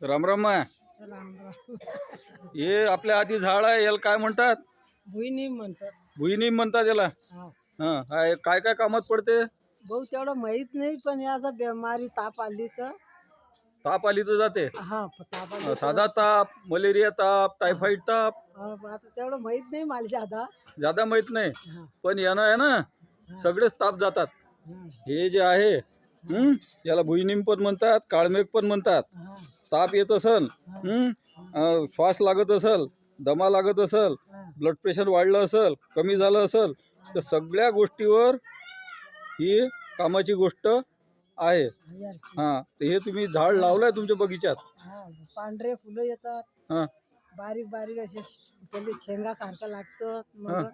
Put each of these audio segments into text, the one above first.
राम राम माया. रामराव हे आपल्या आधी झाड आहे, याला काय म्हणतात? भुईनीम म्हणतात. भुईनीम म्हणतात याला. हा हा काय काय कामात पडते? भाऊ तेवढं माहित नाही, पण याचा बिमारी ताप आली तर ताप आली तर जाते. ताप आली साधा ताप, मलेरिया ताप, टायफॉइड ताप. आता तेवढं माहित नाही मला ज्यादा. ज्यादा माहित नाही, हा, पण यानं आहे ना सगळेच ताप जातात. हा, हे जे आहे याला भुईनीम पण म्हणतात, काळमेघ पण म्हणतात. हा, ताप येत असल, श्वास लागत असल, दमा लागत असल, हा. ब्लड प्रेशर वाढलं असल, कमी झालं असल, तर सगळ्या गोष्टीवर ही कामाची गोष्ट आहे. यारची. तर हे तुम्ही झाड लावलंय तुमच्या बगीचात. हा, पांढरे फुलं येतात, हा बारीक बारीक असे, त्याला शेंगा सारखं लागतं. हा मग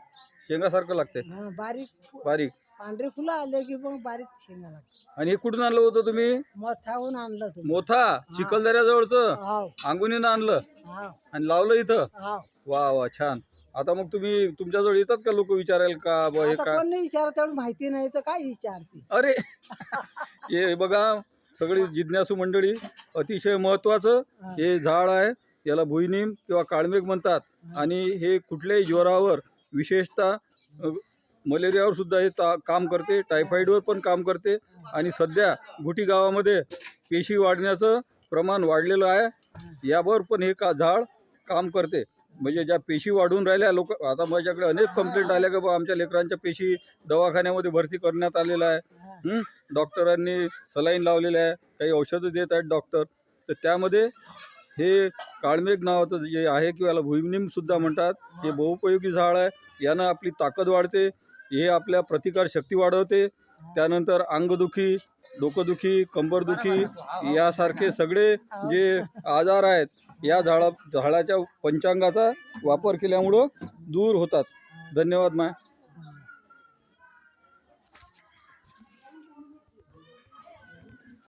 शेंगासारखं लागते. बारीक बारीक. पांढरे फुलं आले की मग बारीक शेंगा लागतात. आणि हे कुठून आणलं होतं तुम्ही? मोठ्याहून आणलं तुम्ही. मोथा चिखलदऱ्याजवळचं हाव अंगुनीनं आणलं हाव आणि लावलं इथं. हाव. वा वा छान. आता मग तुम्ही तुमच्याजवळ येतात का लोक विचारायला का बा हे आता काय? कोण नाही विचारत, तेवढं माहिती नाही तर काय विचारते. अरे हे बघा, सगळी जिज्ञासू मंडळी, अतिशय महत्वाचं हे झाड आहे. याला भुईनीम किंवा काळमेघ म्हणतात. आणि हे कुठल्याही ज्वरावर, विशेषतः मलेरियावर सुद्धा हे काम करते, टायफॉईडवर पण काम करते. आणि सध्या घुटी गावामध्ये पेशी वाढण्याचं प्रमाण वाढलेलं आहे, यावर पण हे झाड काम करते. म्हणजे ज्या पेशी वाढून राहिल्या, लोक आता माझ्याकडे अनेक कंप्लेंट आल्या की बा आमच्या लेकरांच्या पेशी दवाखान्यामध्ये भरती करण्यात आलेला आहे. डॉक्टरांनी सलाईन लावलेलं आहे, काही औषधं देत आहेत डॉक्टर. तर त्यामध्ये हे काळमेघ नावाचं जे आहे किंवा याला भुईनीम सुद्धा म्हणतात, हे बहुपयोगी झाड आहे. यानं आपली ताकद वाढते, हे आपल्या प्रतिकार शक्ती वाढवते. त्यानंतर अंगदुखी, डोकंदुखी, कंबरदुखी यासारखे सगळे जे आजार आहेत या झाडाच्या पंचांगाचा वापर केल्यामुळं दूर होतात. धन्यवाद माय.